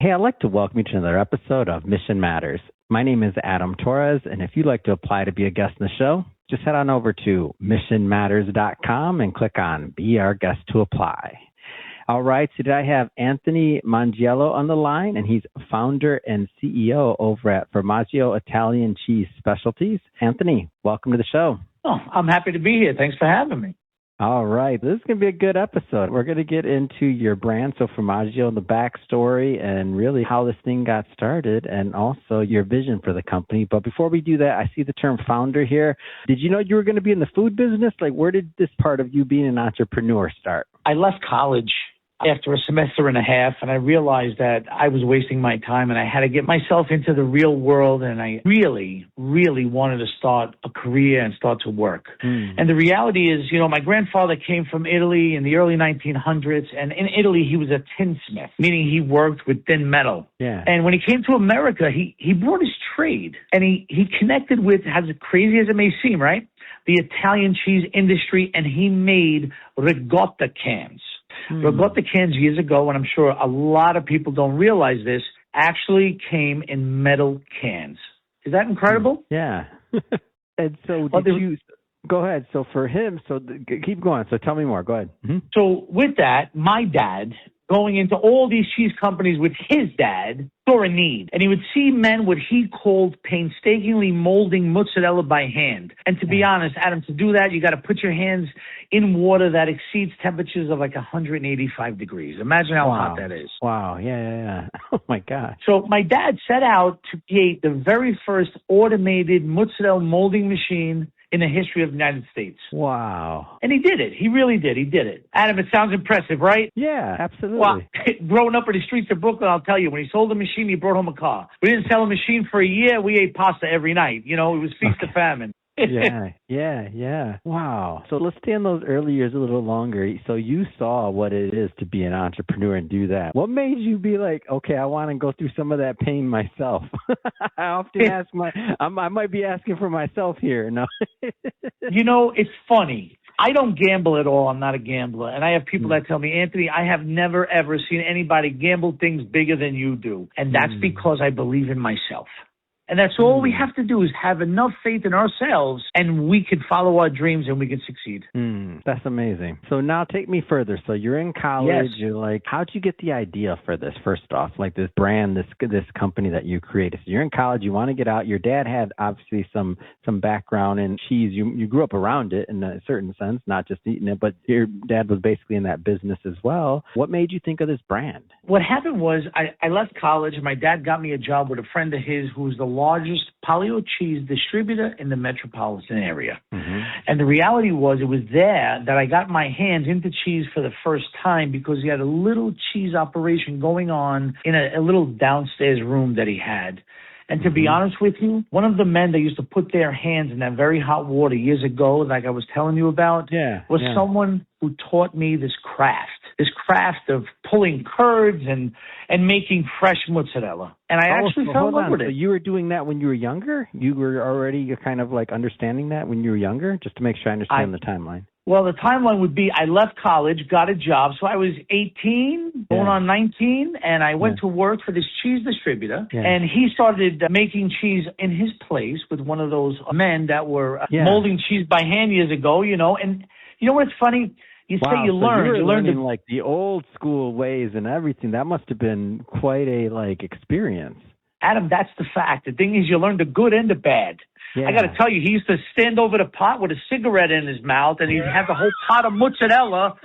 Hey, I'd like to welcome you to another episode of Mission Matters. My name is Adam Torres, and if you'd like to apply to be a guest in the show, just head on over to missionmatters.com and click on Be Our Guest to apply. All right, so today I have Anthony Mongiello on the line, and he's founder and CEO over at Formaggio Italian Cheese Specialties. Anthony, welcome to the show. Oh, I'm happy to be here. Thanks for having me. All right. This is going to be a good episode. We're going to get into your brand, so Formaggio, the backstory, and really how this thing got started, and also your vision for the company. But before we do that, I see the term founder here. Did you know you were going to be in the food business? Like, where did this part of you being an entrepreneur start? I left college after a semester and a half, and I realized that I was wasting my time, and I had to get myself into the real world, and I really, really wanted to start a career and start to work. And the reality is, my grandfather came from Italy in the early 1900s, and in Italy, he was a tinsmith, meaning he worked with thin metal. Yeah. And when he came to America, he brought his trade, and he connected with, as crazy as it may seem, right, the Italian cheese industry, and he made ricotta cans. Ricotta cans years ago, and I'm sure a lot of people don't realize this, actually came in metal cans. Is that incredible? Yeah. And so go ahead. So for him, keep going. So tell me more. Go ahead. Mm-hmm. So with that, my dad, going into all these cheese companies with his dad, saw a need. And he would see men what he called painstakingly molding mozzarella by hand. And to be honest, Adam, to do that, you got to put your hands in water that exceeds temperatures of like 185 degrees. Imagine how hot that is. Wow. Yeah. Oh, my God. So my dad set out to create the very first automated mozzarella molding machine in the history of the United States. Wow. And he did it. He really did. He did it. Adam, it sounds impressive, right? Yeah, absolutely. Well, growing up in the streets of Brooklyn, I'll tell you, when he sold the machine, he brought home a car. We didn't sell a machine for a year. We ate pasta every night. It was feast or famine. Yeah. Wow. So let's stay in those early years a little longer. So you saw what it is to be an entrepreneur and do that. What made you be like, okay, I want to go through some of that pain myself? I often ask I might be asking for myself here. No. It's funny. I don't gamble at all. I'm not a gambler. And I have people that tell me, Anthony, I have never, ever seen anybody gamble things bigger than you do. And that's because I believe in myself. And that's all we have to do is have enough faith in ourselves, and we can follow our dreams and we can succeed. That's amazing. So now take me further. So you're in college. Yes. You're like, how'd you get the idea for this, first off? Like this brand, this company that you created. So you're in college. You want to get out. Your dad had obviously some background in cheese. You grew up around it in a certain sense, not just eating it, but your dad was basically in that business as well. What made you think of this brand? What happened was I left college, and my dad got me a job with a friend of his who's the largest paleo cheese distributor in the metropolitan area. And the reality was, it was there that I got my hands into cheese for the first time, because he had a little cheese operation going on in a little downstairs room that he had. And to be honest with you, one of the men that used to put their hands in that very hot water years ago, like I was telling you about, was someone who taught me this craft of pulling curds and making fresh mozzarella. And I actually fell in love with it. So you were doing that when you were younger? You were already kind of like understanding that when you were younger? Just to make sure I understand the timeline. Well, the timeline would be I left college, got a job. So I was 18, going on 19, and I went to work for this cheese distributor. And he started making cheese in his place with one of those men that were molding cheese by hand years ago, And you know what's funny? You say you learned. You learned like the old school ways and everything. That must have been quite a experience. Adam, that's the fact. The thing is, you learn the good and the bad. I got to tell you, he used to stand over the pot with a cigarette in his mouth, and he'd have the whole pot of mozzarella.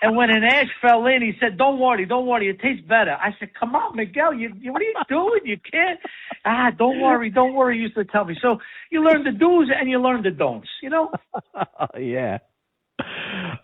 And when an ash fell in, he said, don't worry, it tastes better. I said, come on, Miguel, what are you doing? You can't. Don't worry, he used to tell me. So you learn the do's and you learn the don'ts, Yeah.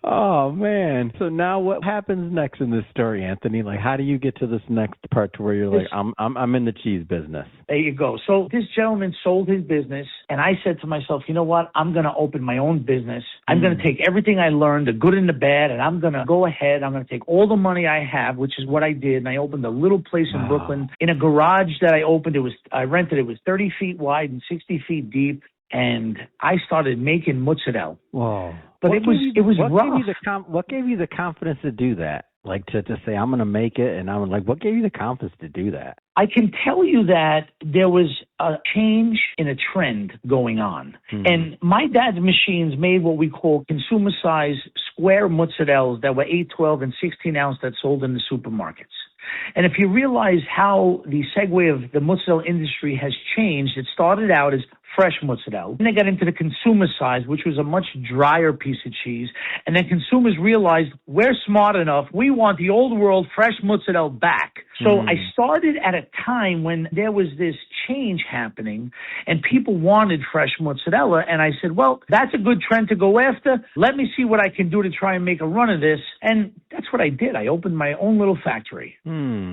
Oh, man. So now what happens next in this story, Anthony? Like, how do you get to this next part to where you're like, I'm in the cheese business? There you go. So this gentleman sold his business, and I said to myself, you know what? I'm going to open my own business. I'm going to take everything I learned, the good and the bad, and I'm going to go ahead. I'm going to take all the money I have, which is what I did, and I opened a little place in Brooklyn in a garage that I opened. I rented. It was 30 feet wide and 60 feet deep, and I started making mozzarella. Whoa. But it was rough. What gave you the confidence to do that? Like to say, I'm going to make it, and I'm like, what gave you the confidence to do that? I can tell you that there was a change in a trend going on. Mm-hmm. And my dad's machines made what we call consumer size square mozzarellas that were 8, 12, and 16 ounce that sold in the supermarkets. And if you realize how the segue of the mozzarella industry has changed, it started out as fresh mozzarella. Then they got into the consumer size, which was a much drier piece of cheese. And then consumers realized we're smart enough. We want the old world fresh mozzarella back. So I started at a time when there was this change happening and people wanted fresh mozzarella. And I said, well, that's a good trend to go after. Let me see what I can do to try and make a run of this. And that's what I did. I opened my own little factory.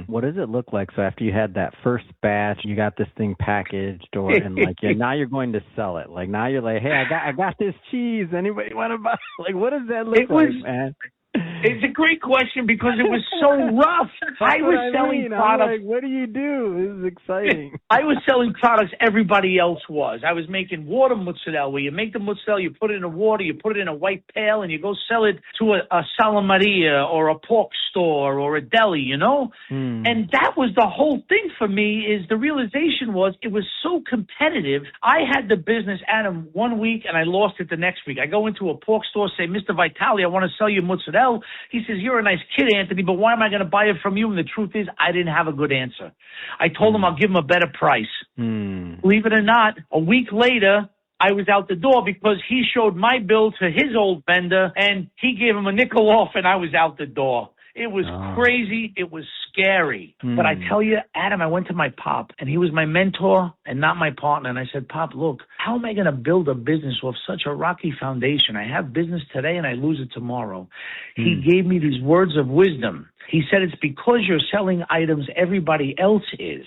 What does it look like? So after you had that first batch, you got this thing packaged, and now you're going to sell it. Like now you're like, hey, I got this cheese. Anybody want to buy? Like, what does that look like, man? It's a great question because it was so rough. I was selling products. Like, what do you do? This is exciting. I was selling products everybody else was. I was making water mozzarella, where you make the mozzarella, you put it in the water, you put it in a white pail, and you go sell it to a Salamaria or a pork store or a deli, you know? And that was the whole thing for me. Is the realization was it was so competitive. I had the business, Adam, 1 week, and I lost it the next week. I go into a pork store, say, Mr. Vitale, I want to sell you mozzarella. He says, you're a nice kid, Anthony, but why am I going to buy it from you? And the truth is, I didn't have a good answer. I told him I'll give him a better price. Believe it or not, a week later, I was out the door because he showed my bill to his old vendor, and he gave him a nickel off, and I was out the door. It was crazy. It was scary. But I tell you, Adam, I went to my pop, and he was my mentor and not my partner. And I said, Pop, look, how am I going to build a business off such a rocky foundation? I have business today and I lose it tomorrow. He gave me these words of wisdom. He said, it's because you're selling items everybody else is.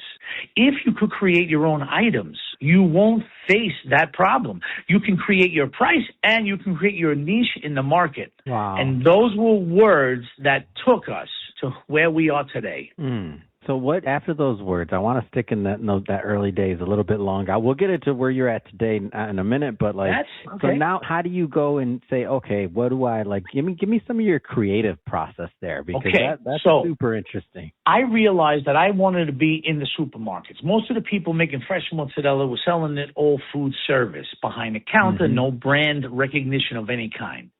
If you could create your own items, you won't face that problem. You can create your price and you can create your niche in the market. Wow. And those were words that took us to where we are today. So what, after those words, I want to stick in that early days a little bit longer. We'll get into where you're at today in a minute, but so now how do you go and say, okay, what do I like? Give me some of your creative process there, because that's super interesting. I realized that I wanted to be in the supermarkets. Most of the people making fresh mozzarella were selling it all food service, behind the counter, no brand recognition of any kind.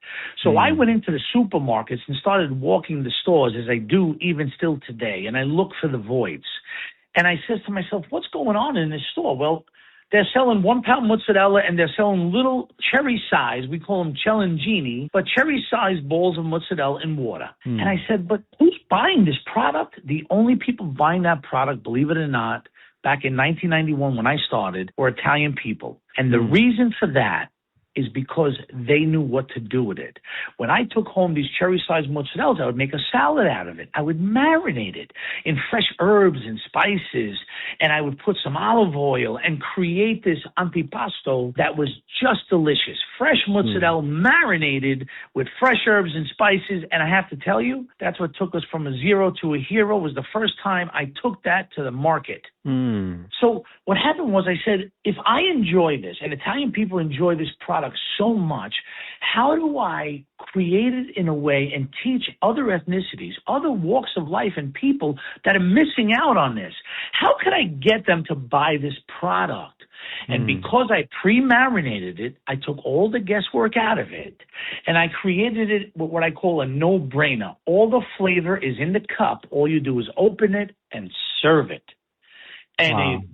So I went into the supermarkets and started walking the stores, as I do even still today, and I look for the voids. And I said to myself, what's going on in this store? Well, they're selling 1 pound mozzarella and they're selling little cherry size, we call them cellangini, but cherry size balls of mozzarella in water. And I said, but who's buying this product? The only people buying that product, believe it or not, back in 1991 when I started, were Italian people. And the reason for that is because they knew what to do with it. When I took home these cherry-sized mozzarellas, I would make a salad out of it. I would marinate it in fresh herbs and spices, and I would put some olive oil and create this antipasto that was just delicious. Fresh mozzarella marinated with fresh herbs and spices, and I have to tell you, that's what took us from a zero to a hero. Was the first time I took that to the market. So what happened was I said, if I enjoy this, and Italian people enjoy this product so much, how do I create it in a way and teach other ethnicities, other walks of life and people that are missing out on this? How can I get them to buy this product? And because I pre-marinated it, I took all the guesswork out of it, and I created it with what I call a no-brainer. All the flavor is in the cup. All you do is open it and serve it. And it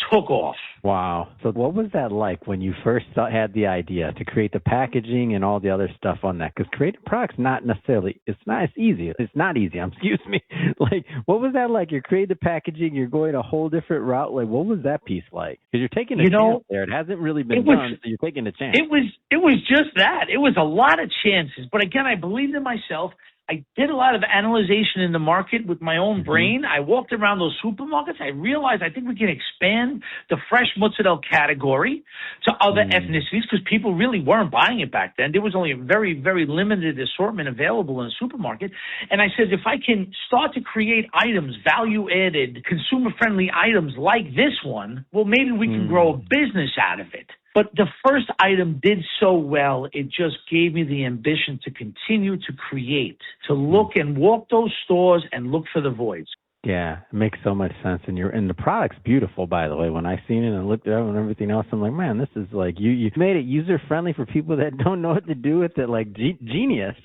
took off. Wow. So what was that like when you first had the idea to create the packaging and all the other stuff on that? Because creating products it's easy. It's not easy. Excuse me. Like, what was that like? You're creating the packaging, you're going a whole different route. Like, what was that piece like? Because you're taking a chance there. It hasn't really been done, so you're taking a chance. It was just that. It was a lot of chances. But again, I believed in myself. I did a lot of analyzation in the market with my own brain. I walked around those supermarkets. I realized I think we can expand the fresh mozzarella category to other ethnicities, because people really weren't buying it back then. There was only a very, very limited assortment available in a supermarket. And I said, if I can start to create items, value-added, consumer-friendly items like this one, well, maybe we can grow a business out of it. But the first item did so well, it just gave me the ambition to continue to create, to look and walk those stores and look for the voids. Yeah, it makes so much sense. And the product's beautiful, by the way. When I seen it and looked at it and everything else, I'm like, man, this is like, you made it user-friendly for people that don't know what to do with it, like genius.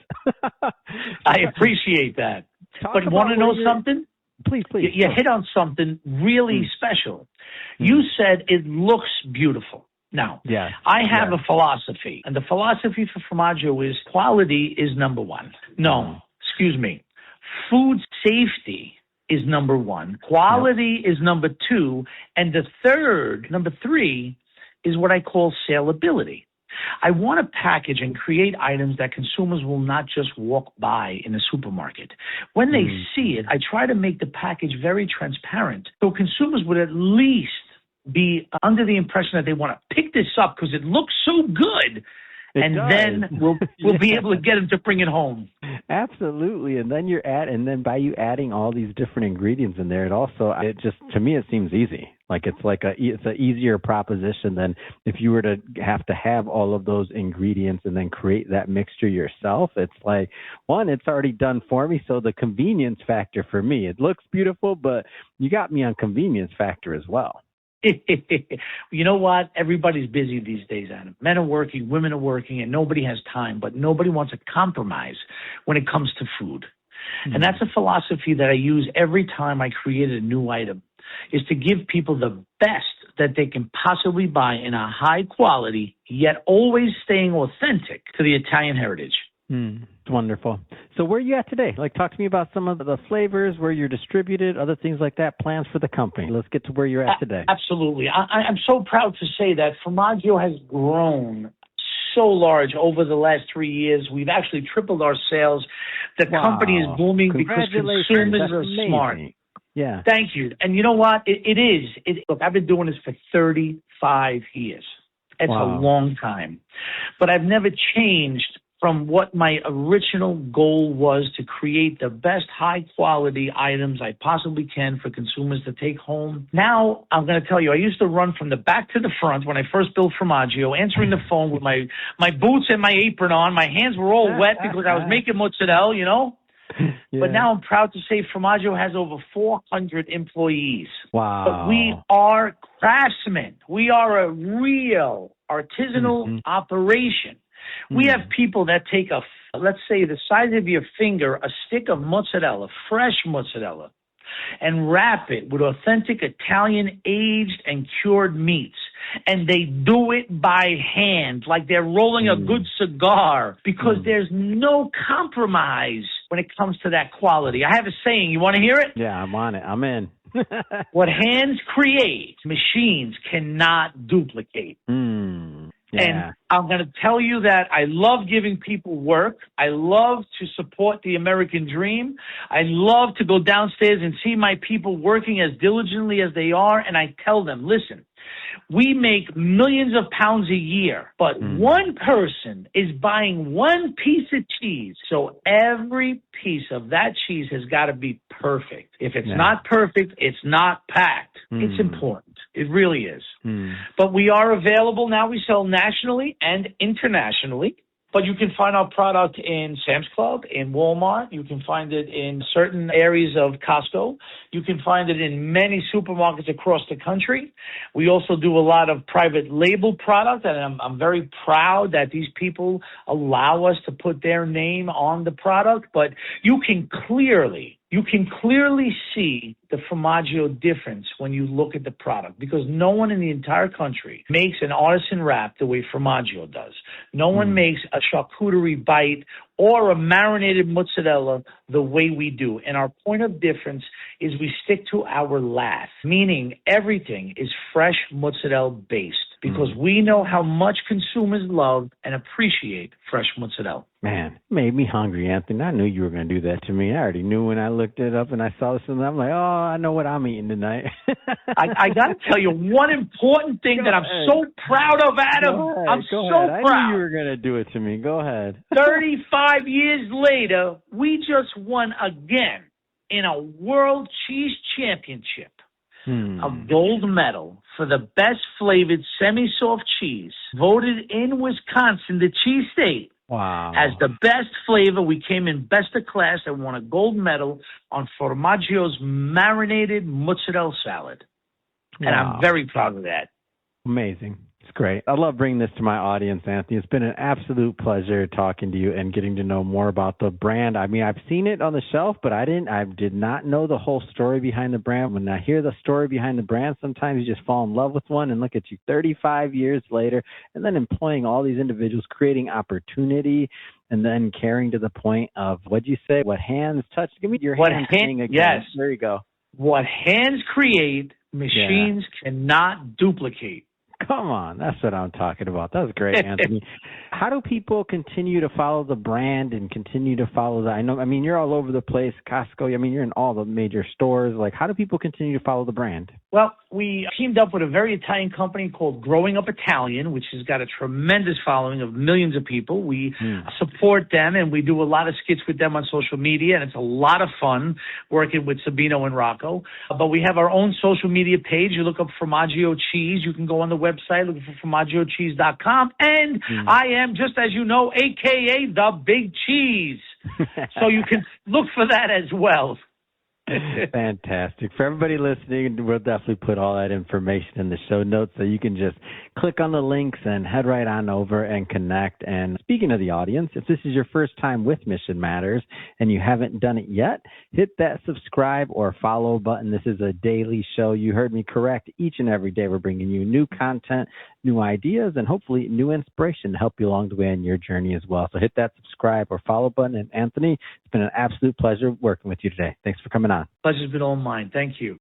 I appreciate that. But want to know something? Please. You hit on something really special. You said it looks beautiful. Now, I have a philosophy, and the philosophy for Formaggio is quality is number one. No, excuse me. Food safety is number one. Quality is number two. And the number three, is what I call saleability. I want to package and create items that consumers will not just walk by in a supermarket. When they see it, I try to make the package very transparent so consumers would at least be under the impression that they want to pick this up because it looks so good. Then we'll be able to get them to bring it home. Absolutely, and then by you adding all these different ingredients in there, to me it seems easy. Like it's an easier proposition than if you were to have all of those ingredients and then create that mixture yourself. It's like, one, it's already done for me, so the convenience factor for me, it looks beautiful, but you got me on convenience factor as well. You know what? Everybody's busy these days, Adam. Men are working, women are working, and nobody has time, but nobody wants to compromise when it comes to food. And that's a philosophy that I use every time I create a new item, is to give people the best that they can possibly buy in a high quality, yet always staying authentic to the Italian heritage. It's wonderful. So where are you at today? Like, talk to me about some of the flavors, where you're distributed, other things like that, plans for the company. Let's get to where you're at today. Absolutely. I'm so proud to say that Formaggio has grown so large over the last 3 years. We've actually tripled our sales. The company is booming because consumers are smart. Yeah. Thank you. And you know what? It is. Look, I've been doing this for 35 years. It's a long time. But I've never changed from what my original goal was, to create the best high-quality items I possibly can for consumers to take home. Now, I'm going to tell you, I used to run from the back to the front when I first built Formaggio, answering the phone with my boots and my apron on. My hands were all wet because I was making mozzarella, you know? Yeah. But now I'm proud to say Formaggio has over 400 employees. Wow. But we are craftsmen. We are a real artisanal operation. We have people that take let's say the size of your finger, a stick of mozzarella, fresh mozzarella, and wrap it with authentic Italian aged and cured meats. And they do it by hand, like they're rolling a good cigar, because there's no compromise when it comes to that quality. I have a saying. You want to hear it? Yeah, I'm on it. I'm in. What hands create, machines cannot duplicate. Yeah. And I'm going to tell you that I love giving people work. I love to support the American dream. I love to go downstairs and see my people working as diligently as they are. And I tell them, listen, we make millions of pounds a year, but one person is buying one piece of cheese. So every piece of that cheese has got to be perfect. If it's not perfect, it's not packed. It's important. It really is. But we are available now. We sell nationally and internationally. But you can find our product in Sam's Club, in Walmart. You can find it in certain areas of Costco. You can find it in many supermarkets across the country. We also do a lot of private label product, and I'm very proud that these people allow us to put their name on the product. But you can clearly see the Formaggio difference when you look at the product, because no one in the entire country makes an artisan wrap the way Formaggio does. No one makes a charcuterie bite or a marinated mozzarella the way we do. And our point of difference is we stick to our lath, meaning everything is fresh mozzarella based, because we know how much consumers love and appreciate fresh mozzarella. Man, it made me hungry, Anthony. I knew you were going to do that to me. I already knew when I looked it up and I saw this, and I'm like, oh, I know what I'm eating tonight. I got to tell you one important thing that I'm so proud of, Adam. I'm so proud. I knew you were going to do it to me. Go ahead. 35 years later, we just won again in a World Cheese Championship. a gold medal for the best flavored semi-soft cheese, voted in Wisconsin, the cheese state. Wow. As the best flavor. We came in best of class and won a gold medal on Formaggio's marinated mozzarella salad. And I'm very proud of that. Amazing. It's great. I love bringing this to my audience, Anthony. It's been an absolute pleasure talking to you and getting to know more about the brand. I mean, I've seen it on the shelf, but I did not know the whole story behind the brand. When I hear the story behind the brand, sometimes you just fall in love with one, and look at you 35 years later, and then employing all these individuals, creating opportunity, and then caring to the point of, what'd you say? What hands touch? Give me your hands thing again. Yes. There you go. What hands create, machines cannot duplicate. Come on. That's what I'm talking about. That was great, Anthony. How do people continue to follow the brand and continue to follow that? I mean, you're all over the place, Costco. I mean, you're in all the major stores. Like, how do people continue to follow the brand? Well, we teamed up with a very Italian company called Growing Up Italian, which has got a tremendous following of millions of people. We support them, and we do a lot of skits with them on social media, and it's a lot of fun working with Sabino and Rocco. But we have our own social media page. You look up Formaggio Cheese. You can go on the website, look for FormaggioCheese.com. And I am, just as you know, a.k.a. the Big Cheese. So you can look for that as well. Fantastic. For everybody listening, we'll definitely put all that information in the show notes so you can just click on the links and head right on over and connect. And speaking of the audience, if this is your first time with Mission Matters and you haven't done it yet, hit that subscribe or follow button. This is a daily show. You heard me correct. Each and every day we're bringing you new content, new ideas, and hopefully new inspiration to help you along the way in your journey as well. So hit that subscribe or follow button. And Anthony, it's been an absolute pleasure working with you today. Thanks for coming on. Pleasure's been all mine. Thank you.